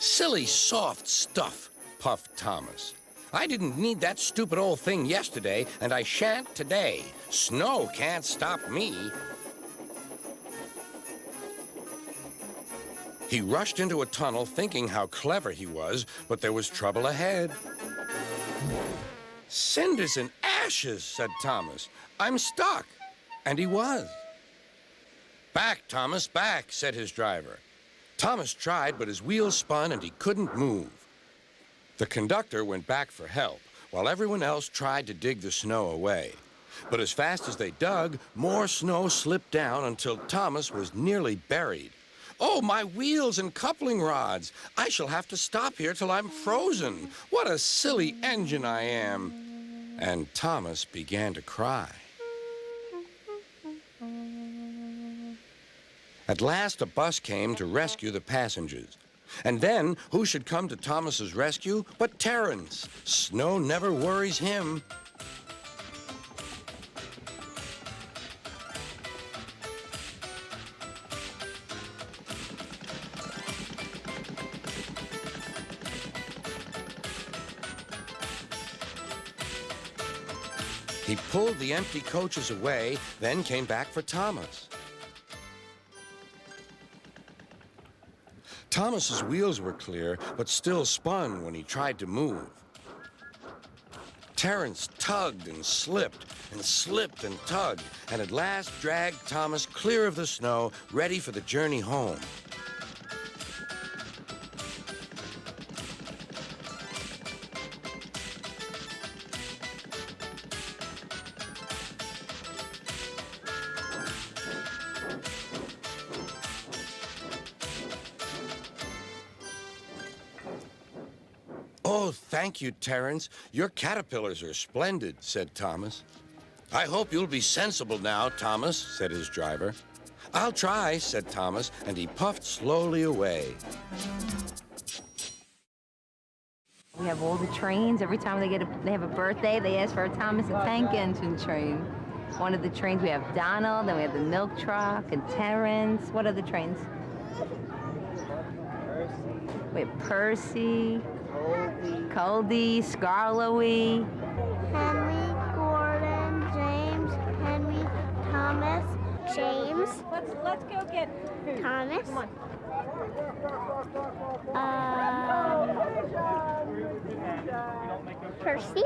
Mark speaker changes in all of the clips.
Speaker 1: Silly, soft stuff, puffed Thomas. I didn't need that stupid old thing yesterday, and I shan't today. Snow can't stop me. He rushed into a tunnel thinking how clever he was, but there was trouble ahead. Cinders and ashes, said Thomas. I'm stuck. And he was. Back, Thomas, back, said his driver. Thomas tried, but his wheels spun and he couldn't move. The conductor went back for help, while everyone else tried to dig the snow away. But as fast as they dug, more snow slipped down until Thomas was nearly buried. Oh, my wheels and coupling rods! I shall have to stop here till I'm frozen. What a silly engine I am! And Thomas began to cry. At last, a bus came to rescue the passengers. And then, who should come to Thomas's rescue but Terence? Snow never worries him. He pulled the empty coaches away, then came back for Thomas. Thomas's wheels were clear, but still spun when he tried to move. Terence tugged and slipped and tugged, and at last dragged Thomas clear of the snow, ready for the journey home. Oh, thank you, Terence. Your caterpillars are splendid, said Thomas. I hope you'll be sensible now, Thomas, said his driver. I'll try, said Thomas, and he puffed slowly away.
Speaker 2: We have all the trains. Every time they have a birthday, they ask for a Thomas the Tank Engine train. One of the trains, we have Donald, then we have the milk truck, and Terence. What are the trains? We have Percy. Coldy, Scarlowy,
Speaker 3: Henry, Gordon, James, Henry, Thomas, James.
Speaker 4: Let's go get food.
Speaker 3: Thomas.
Speaker 4: Come
Speaker 3: on. Percy.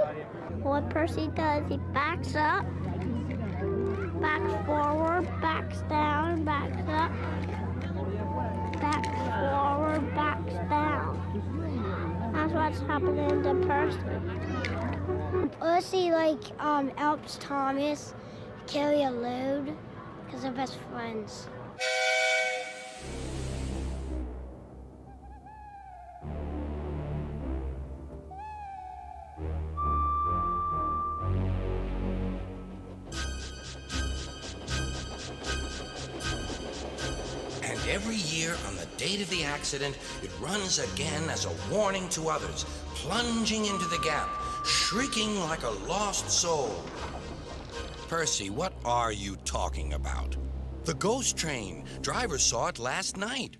Speaker 3: What Percy does, he backs up, backs forward, backs down, backs up, backs forward, backs down. That's what's happening to Percy. Percy, helps Thomas carry a load because of his friends.
Speaker 1: Every year, on the date of the accident, it runs again as a warning to others, plunging into the gap, shrieking like a lost soul. Percy, what are you talking about? The ghost train. Driver saw it last night.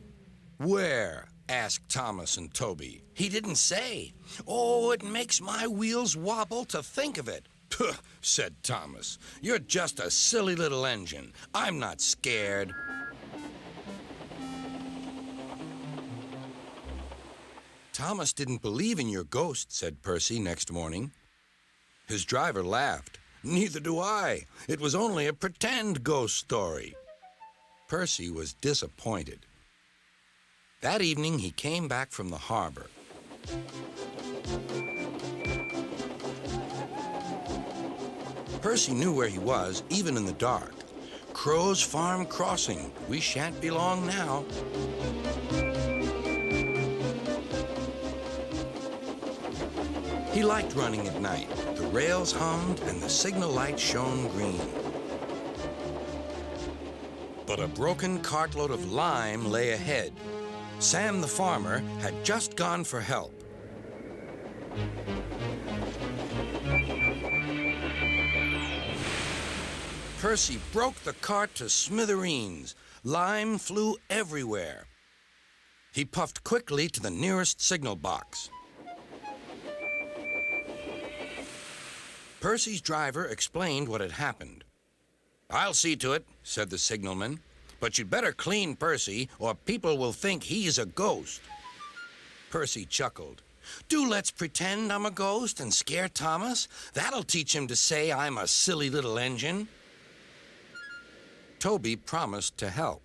Speaker 1: Where? Asked Thomas and Toby. He didn't say. Oh, it makes my wheels wobble to think of it. Puh, said Thomas. You're just a silly little engine. I'm not scared. Thomas didn't believe in your ghost, said Percy next morning. His driver laughed. Neither do I. It was only a pretend ghost story. Percy was disappointed. That evening, he came back from the harbor. Percy knew where he was, even in the dark. Crow's Farm Crossing. We shan't be long now. He liked running at night. The rails hummed and the signal light shone green. But a broken cartload of lime lay ahead. Sam the farmer had just gone for help. Percy broke the cart to smithereens. Lime flew everywhere. He puffed quickly to the nearest signal box. Percy's driver explained what had happened. "I'll see to it," said the signalman. "But you'd better clean Percy, or people will think he's a ghost." Percy chuckled. "Do let's pretend I'm a ghost and scare Thomas. That'll teach him to say I'm a silly little engine." Toby promised to help.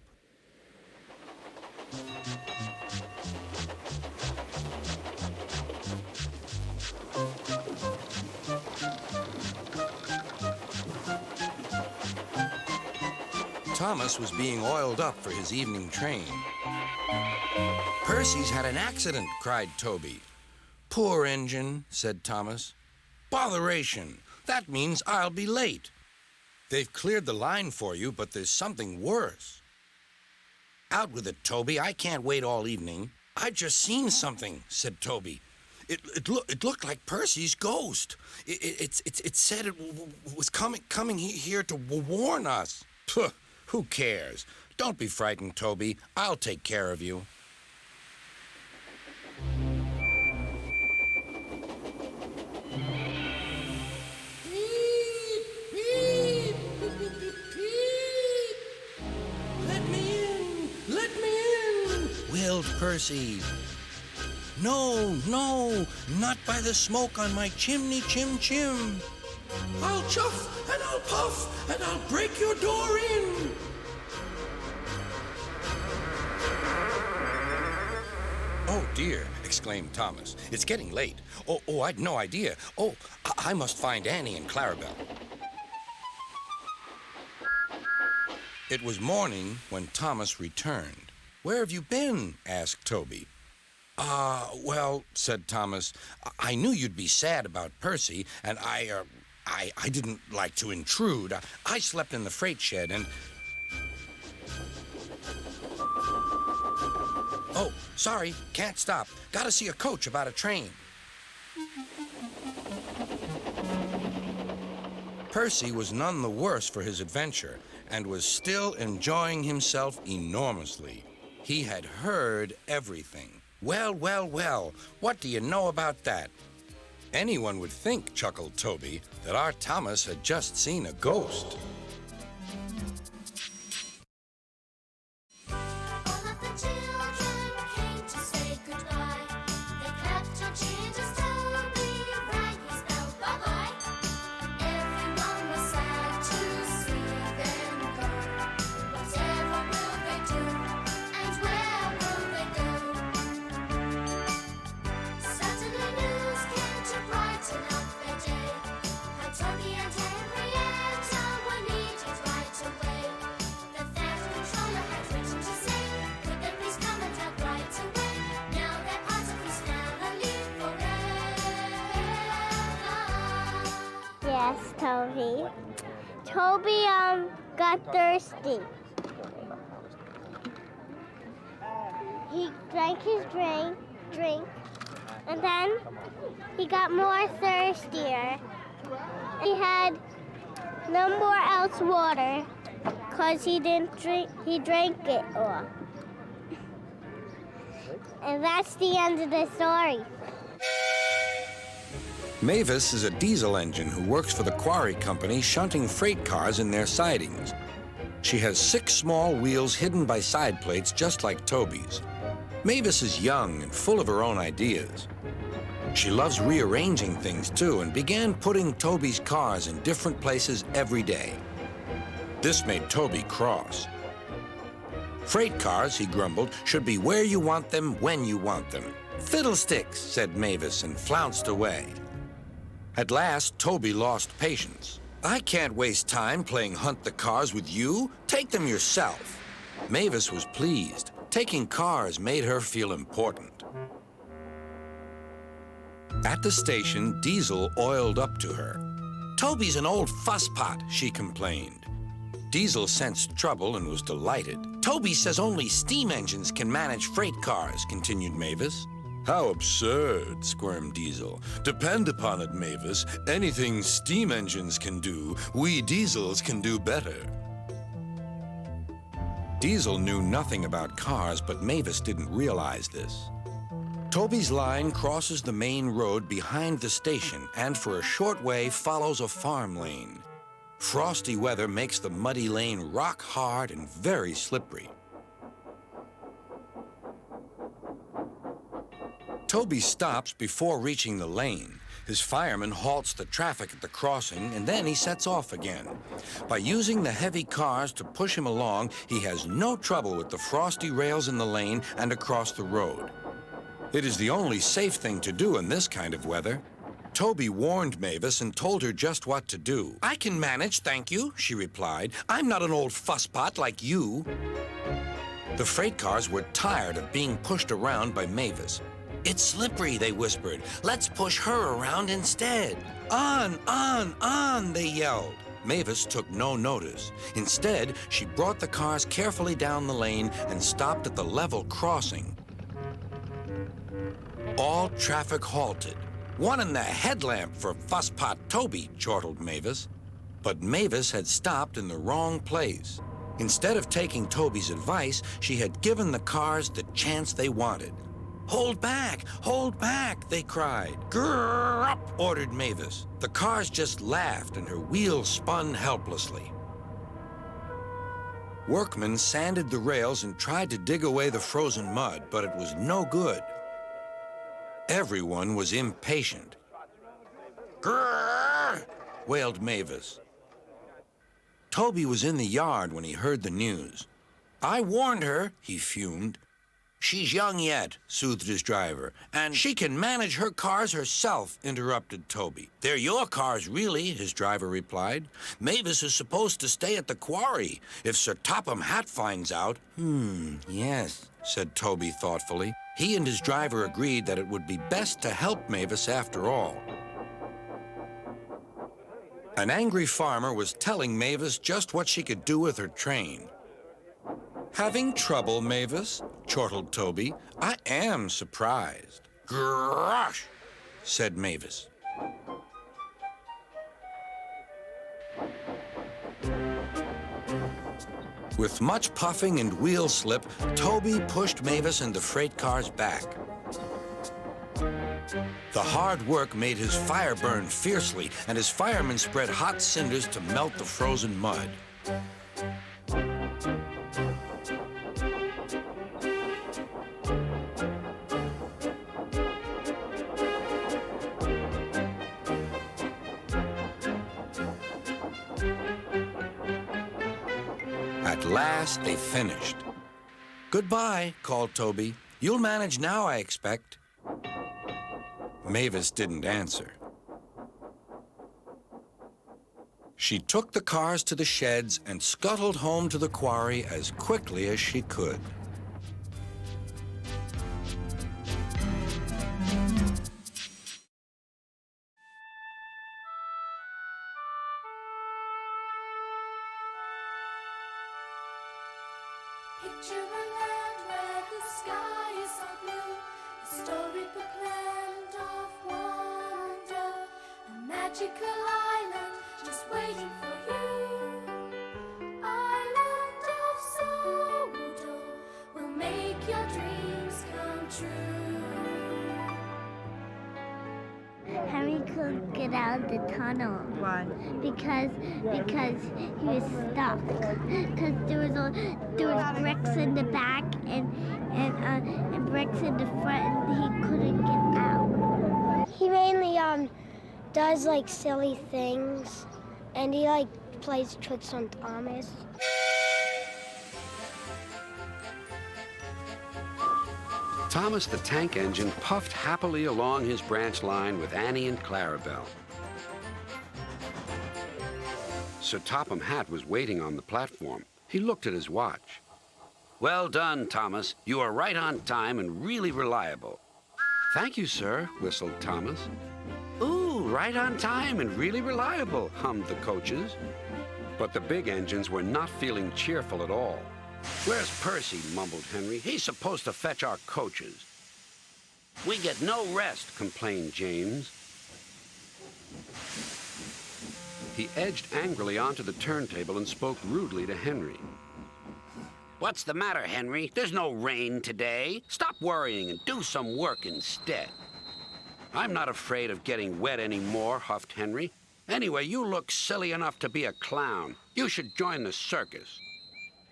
Speaker 1: Thomas was being oiled up for his evening train. "Percy's had an accident," cried Toby. "Poor engine," said Thomas. "Botheration. That means I'll be late. They've cleared the line for you, but there's something worse." "Out with it, Toby. I can't wait all evening." "I've just seen something," said Toby. It looked like Percy's ghost. It said it was coming here to warn us." "Puh, who cares? Don't be frightened, Toby. I'll take care of you." Wailed Percy. "No, no, not by the smoke on my chimney, chim. I'll chuff and I'll puff and I'll break your door in." "Oh, dear," exclaimed Thomas. "It's getting late. Oh, I'd no idea. Oh, I must find Annie and Clarabelle." It was morning when Thomas returned. "Where have you been?" asked Toby. Well," said Thomas, "I knew you'd be sad about Percy, and I didn't like to intrude. I slept in the freight shed and..." "Oh, sorry, can't stop. Gotta see a coach about a train." Percy was none the worse for his adventure and was still enjoying himself enormously. He had heard everything. Well, what do you know about that?" "Anyone would think," chuckled Toby, "that our Thomas had just seen a ghost."
Speaker 5: All of the children came to say goodbye. They clapped and cheered as Toby rang his bell. Bye-bye. Everyone was sad to see them go. Whatever will they do, and where will they go? Saturday news came to brighten up their day. How Toby and Henrietta were needed right away. The theft controller had written to say, could they please come and help right away? Now they're part of his family forever.
Speaker 3: Yes, Toby. Toby got thirsty. He drank his drink, and then he got more thirstier. He had no more else water because he drank it all. And that's the end of the story.
Speaker 1: Mavis is a diesel engine who works for the quarry company shunting freight cars in their sidings. She has 6 small wheels hidden by side plates just like Toby's. Mavis is young and full of her own ideas. She loves rearranging things too and began putting Toby's cars in different places every day. This made Toby cross. "Freight cars," he grumbled, "should be where you want them, when you want them." "Fiddlesticks," said Mavis and flounced away. At last, Toby lost patience. "I can't waste time playing hunt the cars with you. Take them yourself." Mavis was pleased. Taking cars made her feel important. At the station, Diesel oiled up to her. "Toby's an old fusspot," she complained. Diesel sensed trouble and was delighted. "Toby says only steam engines can manage freight cars," continued Mavis. "How absurd," squirmed Diesel. "Depend upon it, Mavis, anything steam engines can do, we diesels can do better." Diesel knew nothing about cars, but Mavis didn't realize this. Toby's line crosses the main road behind the station and for a short way follows a farm lane. Frosty weather makes the muddy lane rock hard and very slippery. Toby stops before reaching the lane. His fireman halts the traffic at the crossing, and then he sets off again. By using the heavy cars to push him along, he has no trouble with the frosty rails in the lane and across the road. It is the only safe thing to do in this kind of weather. Toby warned Mavis and told her just what to do. "I can manage, thank you," she replied. "I'm not an old fusspot like you." The freight cars were tired of being pushed around by Mavis. "It's slippery," they whispered. "Let's push her around instead." On, they yelled. Mavis took no notice. Instead, she brought the cars carefully down the lane and stopped at the level crossing. All traffic halted. "One in the headlamp for Fusspot Toby," chortled Mavis. But Mavis had stopped in the wrong place. Instead of taking Toby's advice, she had given the cars the chance they wanted. Hold back, they cried. "Grrr up," ordered Mavis. The cars just laughed and her wheels spun helplessly. Workmen sanded the rails and tried to dig away the frozen mud, but it was no good. Everyone was impatient. "Grrr!" wailed Mavis. Toby was in the yard when he heard the news. "I warned her," he fumed. "She's young yet," soothed his driver. "And she can manage her cars herself," interrupted Toby. "They're your cars, really," his driver replied. "Mavis is supposed to stay at the quarry. If Sir Topham Hatt finds out..." Yes," said Toby thoughtfully. He and his driver agreed that it would be best to help Mavis after all. An angry farmer was telling Mavis just what she could do with her train. "Having trouble, Mavis?" chortled Toby. "I am surprised." "Grosh!" said Mavis. With much puffing and wheel slip, Toby pushed Mavis and the freight cars back. The hard work made his fire burn fiercely, and his firemen spread hot cinders to melt the frozen mud. At last, they finished. "Goodbye," called Toby. "You'll manage now, I expect." Mavis didn't answer. She took the cars to the sheds and scuttled home to the quarry as quickly as she could.
Speaker 5: Picture a land where the sky is so blue, a storybook land of wonder, a magical island just waiting for you. Island of Sodo will make your dreams come true.
Speaker 3: Henry couldn't get out of the tunnel.
Speaker 2: Why?
Speaker 3: Because he was stuck. Because there was bricks in the back and bricks in the front, and he couldn't get out. He mainly does like silly things, and he like plays tricks on Thomas.
Speaker 6: Thomas the Tank Engine puffed happily along his branch line with Annie and Clarabelle. Sir Topham Hatt was waiting on the platform. He looked at his watch. "Well done, Thomas. You are right on time and really reliable." "Thank you, sir," whistled Thomas. "Ooh, right on time and really reliable," hummed the coaches. But the big engines were not feeling cheerful at all. "Where's Percy?" mumbled Henry. "He's supposed to fetch our coaches." "We get no rest," complained James. He edged angrily onto the turntable and spoke rudely to Henry. What's the matter, Henry? There's no rain today. Stop worrying and do some work instead. I'm not afraid of getting wet anymore, huffed Henry. Anyway, you look silly enough to be a clown. You should join the circus.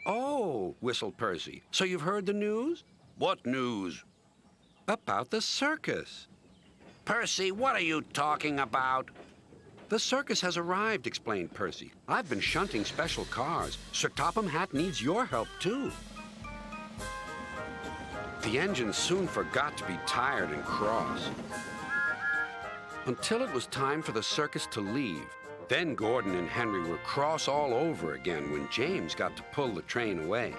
Speaker 6: Oh, whistled Percy. So you've heard the news? What news? About the circus. Percy, what are you talking about? The circus has arrived, explained Percy. I've been shunting special cars. Sir Topham Hatt needs your help, too. The engine soon forgot to be tired and cross. Until it was time for the circus to leave. Then Gordon and Henry were cross all over again when James got to pull the train away.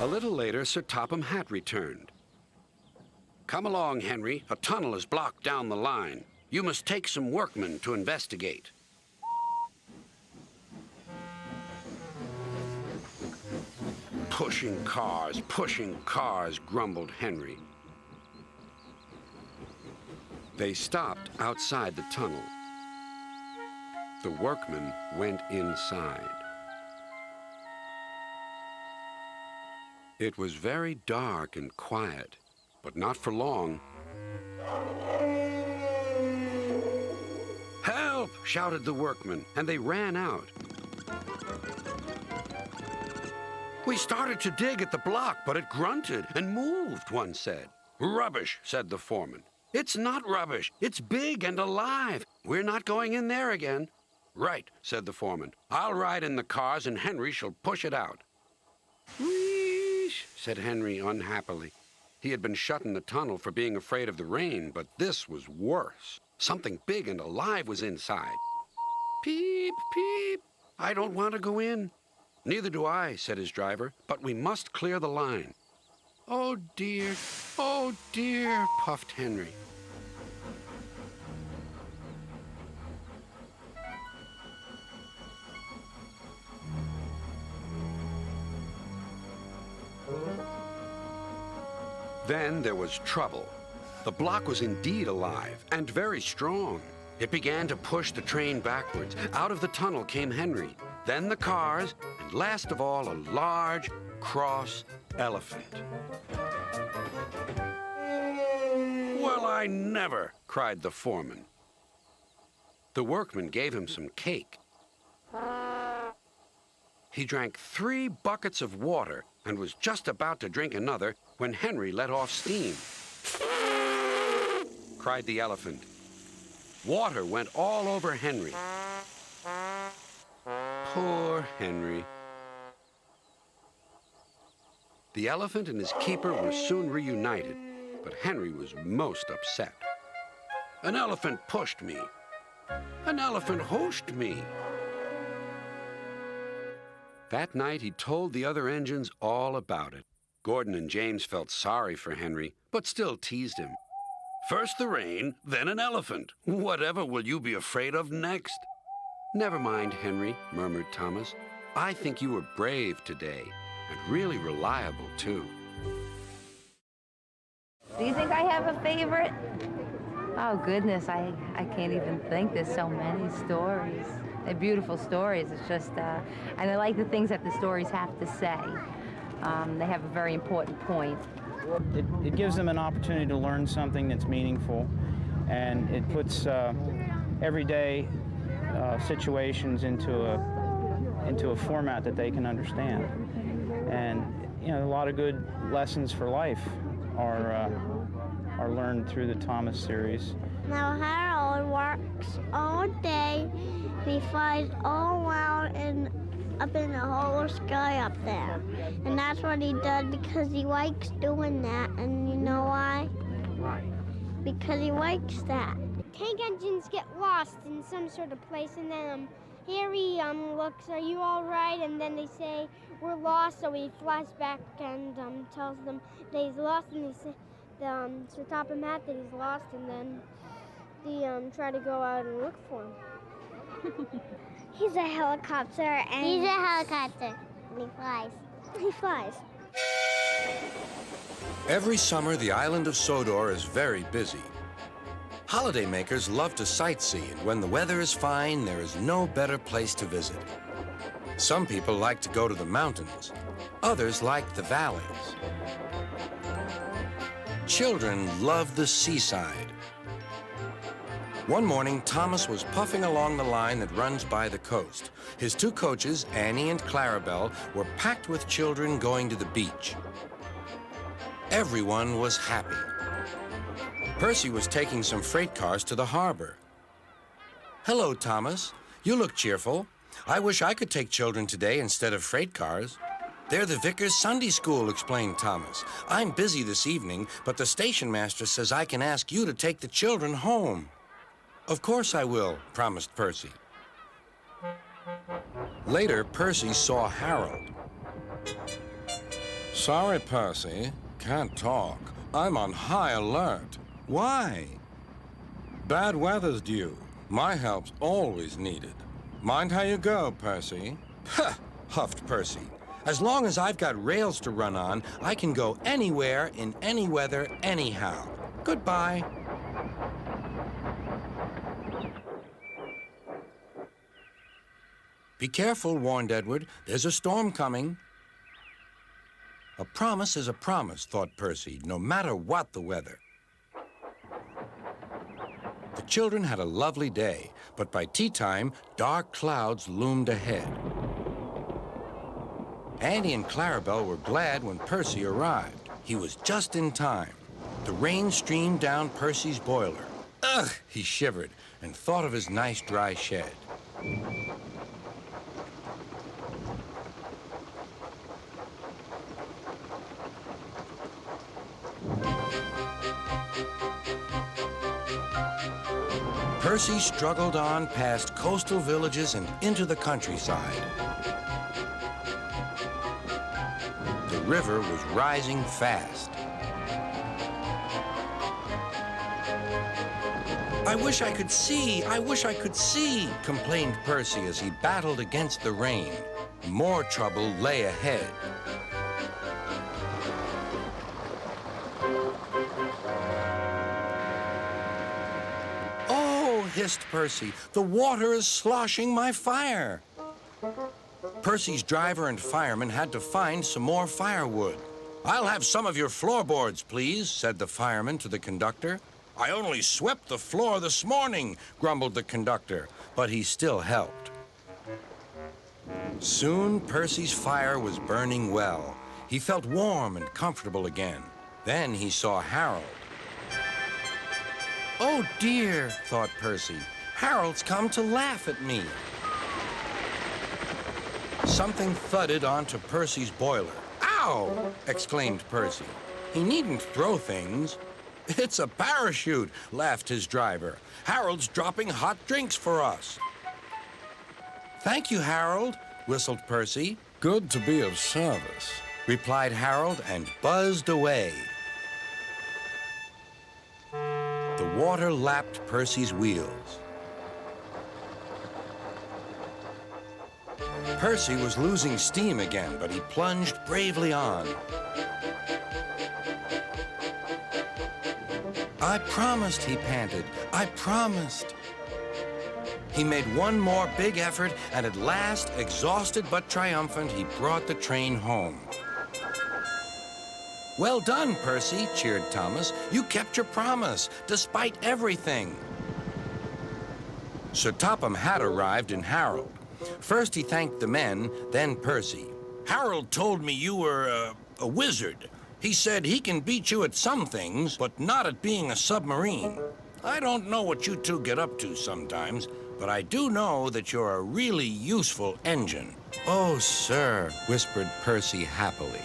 Speaker 6: A little later, Sir Topham Hatt returned. Come along, Henry. A tunnel is blocked down the line. You must take some workmen to investigate. Pushing cars, grumbled Henry. They stopped outside the tunnel. The workmen went inside. It was very dark and quiet, but not for long. Help! Shouted the workmen, and they ran out. We started to dig at the block, but it grunted and moved, one said. Rubbish, said the foreman. It's not rubbish. It's big and alive. We're not going in there again. Right, said the foreman. I'll ride in the cars and Henry shall push it out. Wheesh, said Henry unhappily. He had been shut in the tunnel for being afraid of the rain, but this was worse. Something big and alive was inside. Peep, peep. I don't want to go in. Neither do I, said his driver, but we must clear the line. Oh, dear, puffed Henry. Then there was trouble. The block was indeed alive and very strong. It began to push the train backwards. Out of the tunnel came Henry, then the cars, and last of all, a large, cross elephant. Well, I never, cried the foreman. The workman gave him some cake. He drank 3 buckets of water and was just about to drink another when Henry let off steam. Cried the elephant. Water went all over Henry. Poor Henry. The elephant and his keeper were soon reunited, but Henry was most upset. An elephant pushed me. An elephant hooshed me. That night he told the other engines all about it. Gordon and James felt sorry for Henry, but still teased him. First the rain, then an elephant. Whatever will you be afraid of next? Never mind, Henry, murmured Thomas. I think you were brave today, and really reliable, too.
Speaker 2: Do you think I have a favorite? Oh, goodness, I can't even think. There's so many stories. They're beautiful stories. It's just, and I like the things that the stories have to say. They have a very important point.
Speaker 7: It gives them an opportunity to learn something that's meaningful, and it puts everyday situations into a format that they can understand. And you know, a lot of good lessons for life are learned through the Thomas series.
Speaker 3: Now Harold works all day. He flies all around and up in the whole sky up there. And that's what he does because he likes doing that. And you know why?
Speaker 7: Why?
Speaker 3: Because he likes that.
Speaker 4: Tank engines get lost in some sort of place, and then Harry looks, "Are you all right?" And then they say, "We're lost." So he flies back and tells them that he's lost, and they say, Sir Topham Hatt that he's lost, and then they try to go out and look for him.
Speaker 3: He's a helicopter and... He's a helicopter. And he flies. He flies.
Speaker 1: Every summer, the island of Sodor is very busy. Holidaymakers love to sightsee, and when the weather is fine, there is no better place to visit. Some people like to go to the mountains. Others like the valleys. Children love the seaside. One morning, Thomas was puffing along the line that runs by the coast. His two coaches, Annie and Clarabelle, were packed with children going to the beach. Everyone was happy. Percy was taking some freight cars to the harbor. Hello, Thomas. You look cheerful. I wish I could take children today instead of freight cars. They're the Vicar's Sunday School, explained Thomas. I'm busy this evening, but the station master says I can ask you to take the children home. Of course I will, promised Percy. Later, Percy saw Harold. Sorry, Percy. Can't talk. I'm on high alert. Why? Bad weather's due. My help's always needed. Mind how you go, Percy. Huh, huffed Percy. As long as I've got rails to run on, I can go anywhere, in any weather, anyhow. Goodbye. Be careful, warned Edward. There's a storm coming. A promise is a promise, thought Percy, no matter what the weather. The children had a lovely day, but by tea time, dark clouds loomed ahead. Annie and Clarabelle were glad when Percy arrived. He was just in time. The rain streamed down Percy's boiler. Ugh, he shivered and thought of his nice dry shed. Percy struggled on past coastal villages and into the countryside. The river was rising fast. I wish I could see, complained Percy as he battled against the rain. More trouble lay ahead. Hissed Percy. The water is sloshing my fire. Percy's driver and fireman had to find some more firewood. I'll have some of your floorboards, please, said the fireman to the conductor. I only swept the floor this morning, grumbled the conductor, but he still helped. Soon Percy's fire was burning well. He felt warm and comfortable again. Then he saw Harold. Oh, dear, thought Percy. Harold's come to laugh at me. Something thudded onto Percy's boiler. Ow! Exclaimed Percy. He needn't throw things. It's a parachute, laughed his driver. Harold's dropping hot drinks for us. Thank you, Harold, whistled Percy. Good to be of service, replied Harold and buzzed away. The water lapped Percy's wheels. Percy was losing steam again, but he plunged bravely on. I promised, he panted. I promised. He made one more big effort, and at last, exhausted but triumphant, he brought the train home. Well done, Percy, cheered Thomas. You kept your promise, despite everything. Sir Topham had arrived in Harold. First he thanked the men, then Percy. Harold told me you were a wizard. He said he can beat you at some things, but not at being a submarine. I don't know what you two get up to sometimes, but I do know that you're a really useful engine. Oh, sir, whispered Percy happily.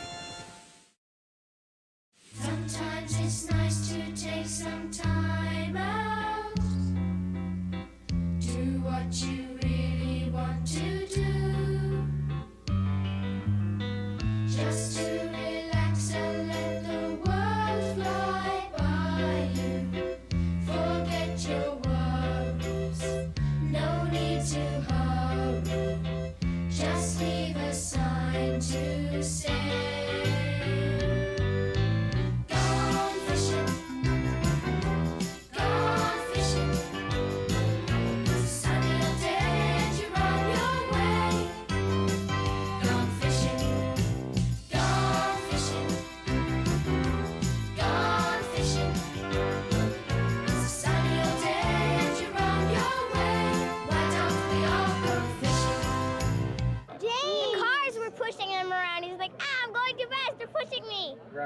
Speaker 5: Sometimes it's nice to take some time out. Do what you really want to do. Just to relax and let the world fly by you. Forget your worries, no need to hurry. Just leave a sign to say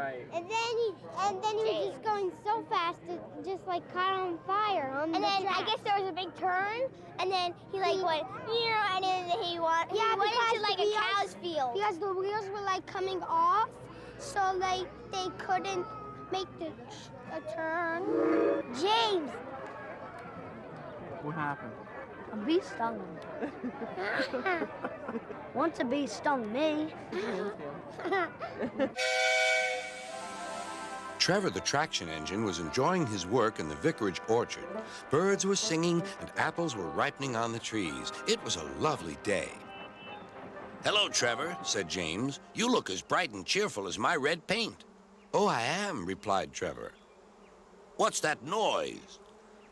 Speaker 7: Right.
Speaker 4: And then he was just going so fast it just like caught on fire on the track.
Speaker 3: I guess there was a big turn, and then he like went, and then he went into like a cow's field.
Speaker 4: Because the wheels were like coming off, so like they couldn't make a turn.
Speaker 3: James,
Speaker 7: What happened?
Speaker 3: a bee stung him. Once a bee stung me.
Speaker 1: Trevor the traction engine was enjoying his work in the vicarage orchard. Birds were singing and apples were ripening on the trees. It was a lovely day. "Hello, Trevor," said James. "You look as bright and cheerful as my red paint." "Oh, I am," replied Trevor. "What's that noise?"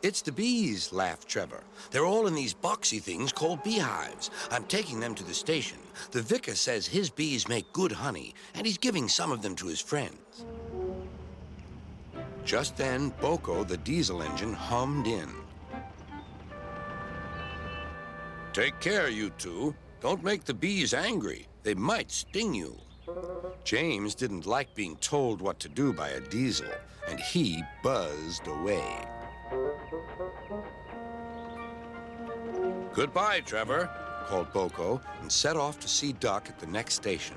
Speaker 1: "It's the bees," laughed Trevor. "They're all in these boxy things called beehives. I'm taking them to the station. The vicar says his bees make good honey, and he's giving some of them to his friends." Just then, Boko, the diesel engine, hummed in. "Take care, you two. Don't make the bees angry. They might sting you." James didn't like being told what to do by a diesel, and he buzzed away. "Goodbye, Trevor," called Boko, and set off to see Duck at the next station.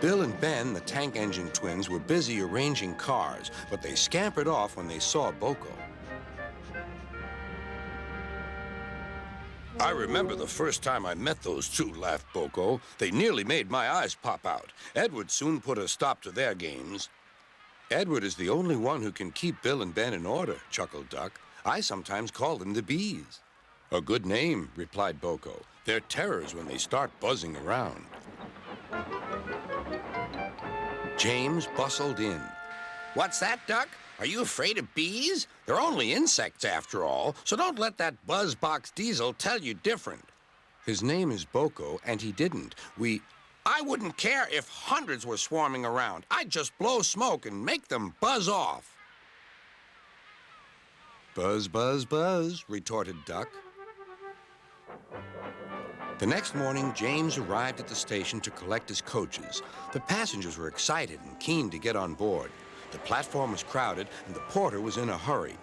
Speaker 1: Bill and Ben, the tank engine twins, were busy arranging cars, but they scampered off when they saw Boko. "I remember the first time I met those two," laughed Boko. "They nearly made my eyes pop out. Edward soon put a stop to their games." "Edward is the only one who can keep Bill and Ben in order," chuckled Duck. "I sometimes call them the bees." "A good name," replied Boko. "They're terrors when they start buzzing around." James bustled in. "What's that, Duck? Are you afraid of bees? They're only insects after all, so don't let that buzzbox diesel tell you different." "His name is Boko, and he didn't. I wouldn't care if hundreds were swarming around. I'd just blow smoke and make them buzz off." "Buzz, buzz, buzz," retorted Duck. The next morning, James arrived at the station to collect his coaches. The passengers were excited and keen to get on board. The platform was crowded, and the porter was in a hurry.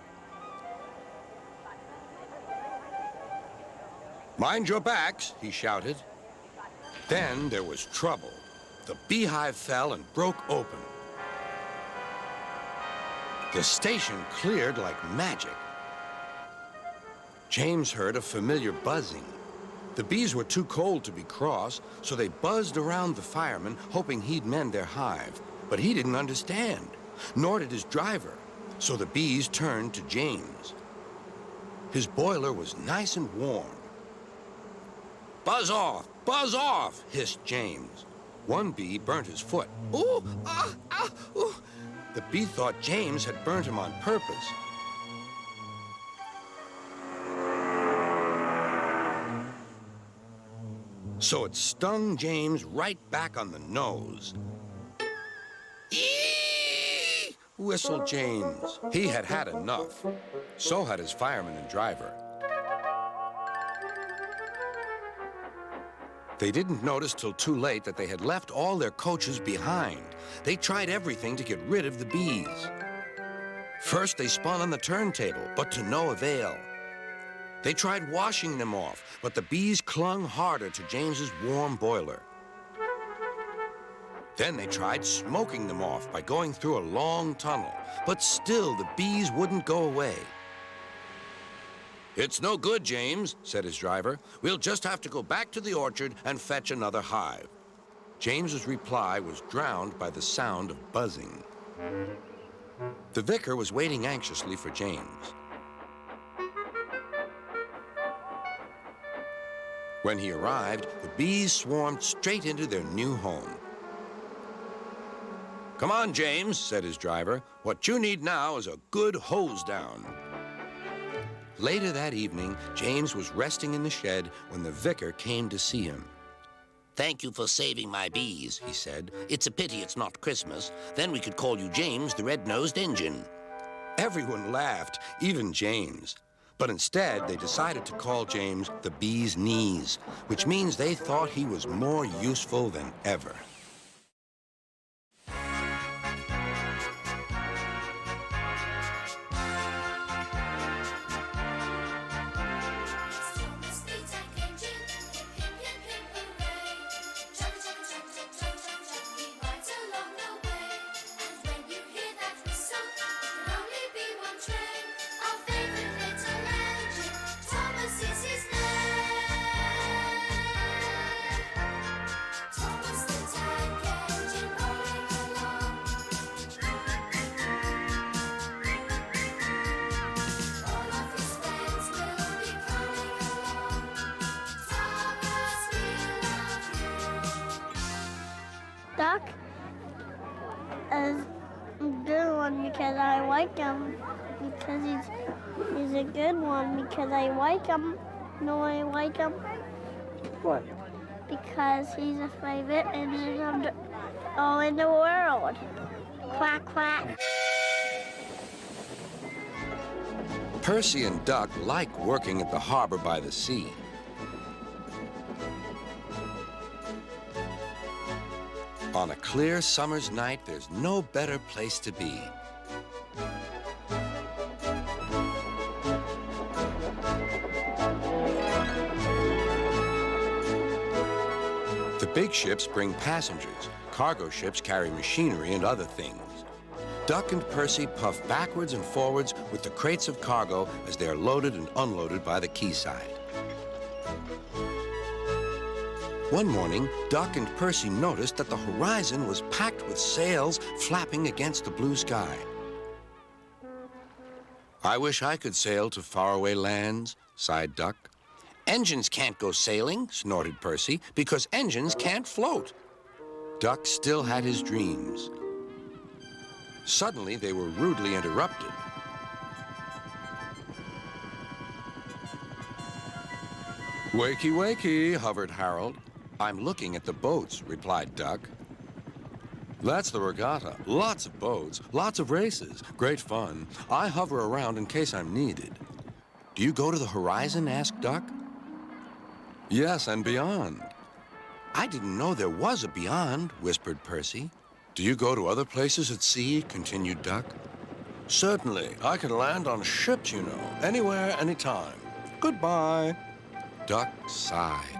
Speaker 1: "Mind your backs," he shouted. Then there was trouble. The beehive fell and broke open. The station cleared like magic. James heard a familiar buzzing. The bees were too cold to be cross, so they buzzed around the fireman, hoping he'd mend their hive. But he didn't understand, nor did his driver, so the bees turned to James. His boiler was nice and warm. "Buzz off," hissed James. One bee burnt his foot. "Ooh, ah, ah, ooh." The bee thought James had burnt him on purpose. So it stung James right back on the nose. "Eee!" whistled James. He had had enough. So had his fireman and driver. They didn't notice till too late that they had left all their coaches behind. They tried everything to get rid of the bees. First, they spun on the turntable, but to no avail. They tried washing them off, but the bees clung harder to James's warm boiler. Then they tried smoking them off by going through a long tunnel, but still the bees wouldn't go away. "It's no good, James," said his driver. "We'll just have to go back to the orchard and fetch another hive." James's reply was drowned by the sound of buzzing. The vicar was waiting anxiously for James. When he arrived, the bees swarmed straight into their new home. "Come on, James," said his driver. "What you need now is a good hose down." Later that evening, James was resting in the shed when the vicar came to see him. "Thank you for saving my bees," he said. "It's a pity it's not Christmas. Then we could call you James the Red-Nosed Engine." Everyone laughed, even James. But instead, they decided to call James the Bee's Knees, which means they thought he was more useful than ever.
Speaker 3: Duck is a good one because I like him. Because he's a good one because I like him. No, I like him.
Speaker 7: What?
Speaker 3: Because he's a favorite and all in the world. Quack, quack.
Speaker 1: Percy and Duck like working at the harbor by the sea. On a clear summer's night, there's no better place to be. The big ships bring passengers. Cargo ships carry machinery and other things. Duck and Percy puff backwards and forwards with the crates of cargo as they are loaded and unloaded by the quayside. One morning, Duck and Percy noticed that the horizon was packed with sails flapping against the blue sky. I wish I could sail to faraway lands, sighed Duck. Engines can't go sailing, snorted Percy, because engines can't float. Duck still had his dreams. Suddenly, they were rudely interrupted. Wakey, wakey, hovered Harold. I'm looking at the boats, replied Duck. That's the regatta. Lots of boats, lots of races, great fun. I hover around in case I'm needed. Do you go to the horizon? Asked Duck. Yes, and beyond. I didn't know there was a beyond, whispered Percy. Do you go to other places at sea? Continued Duck. Certainly. I can land on ships, you know. Anywhere, anytime. Goodbye. Duck sighed.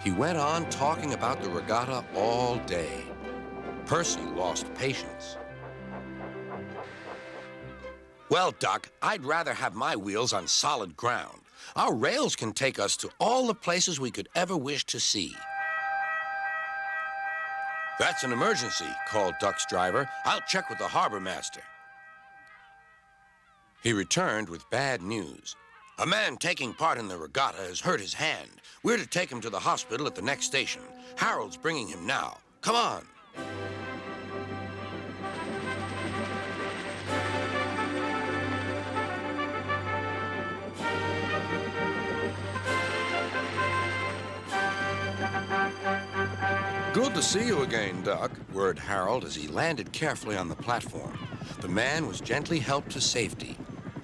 Speaker 1: He went on talking about the regatta all day. Percy lost patience. Well, Duck, I'd rather have my wheels on solid ground. Our rails can take us to all the places we could ever wish to see. That's an emergency, called Duck's driver. I'll check with the harbor master. He returned with bad news. A man taking part in the regatta has hurt his hand. We're to take him to the hospital at the next station. Harold's bringing him now. Come on. Good to see you again, Duck, whirred Harold as he landed carefully on the platform. The man was gently helped to safety.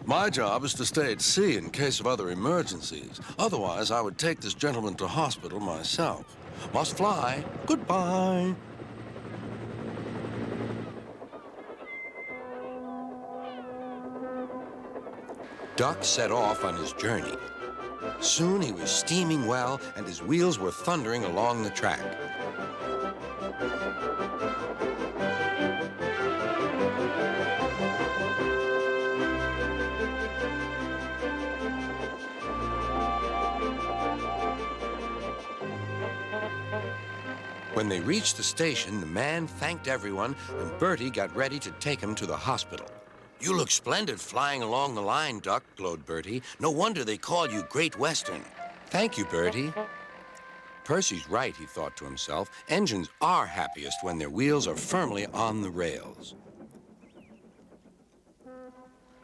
Speaker 1: My job is to stay at sea in case of other emergencies. Otherwise, I would take this gentleman to hospital myself. Must fly. Goodbye. Duck set off on his journey. Soon he was steaming well, and his wheels were thundering along the track. When they reached the station, the man thanked everyone, and Bertie got ready to take him to the hospital. You look splendid flying along the line, Duck, glowed Bertie. No wonder they call you Great Western. Thank you, Bertie. Percy's right, he thought to himself. Engines are happiest when their wheels are firmly on the rails.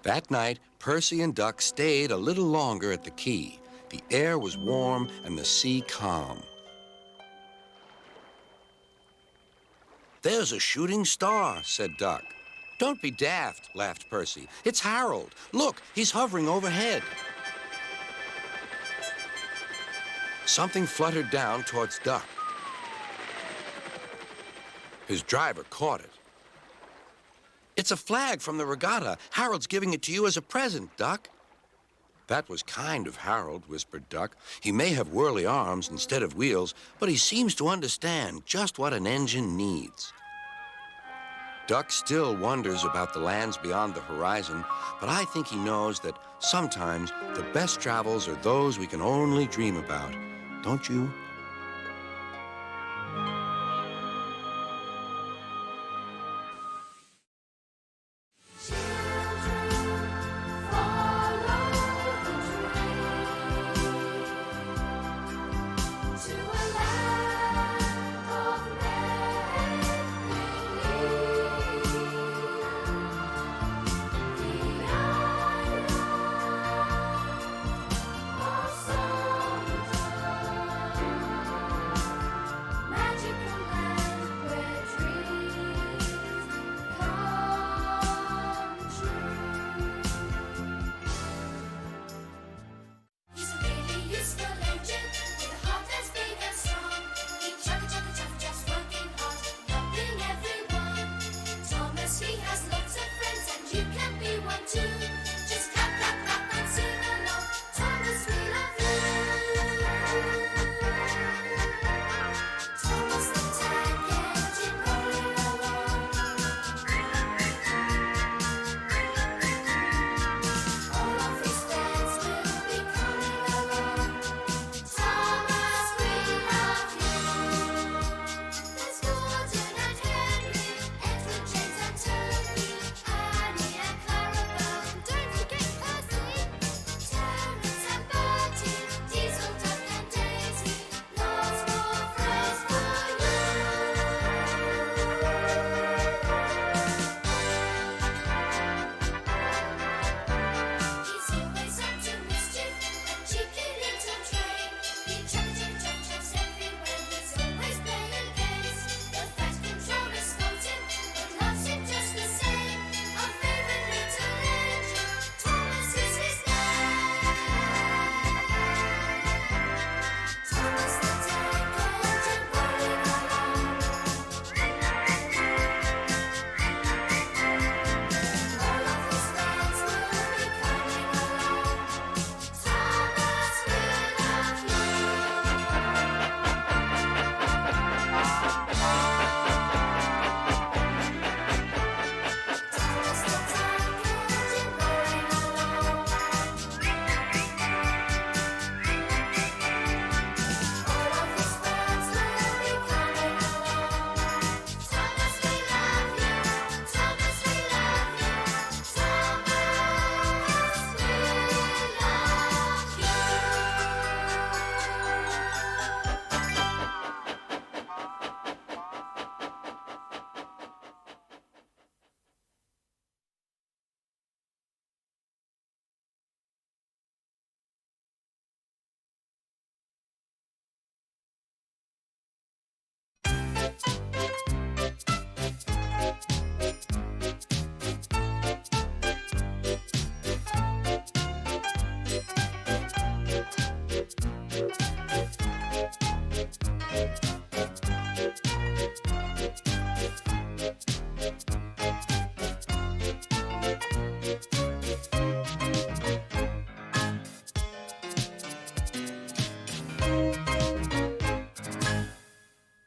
Speaker 1: That night, Percy and Duck stayed a little longer at the quay. The air was warm and the sea calm. There's a shooting star, said Duck. Don't be daft, laughed Percy. It's Harold. Look, he's hovering overhead. Something fluttered down towards Duck. His driver caught it. It's a flag from the regatta. Harold's giving it to you as a present, Duck. That was kind of Harold, whispered Duck. He may have whirly arms instead of wheels, but he seems to understand just what an engine needs. Duck still wonders about the lands beyond the horizon, but I think he knows that sometimes the best travels are those we can only dream about. Don't you?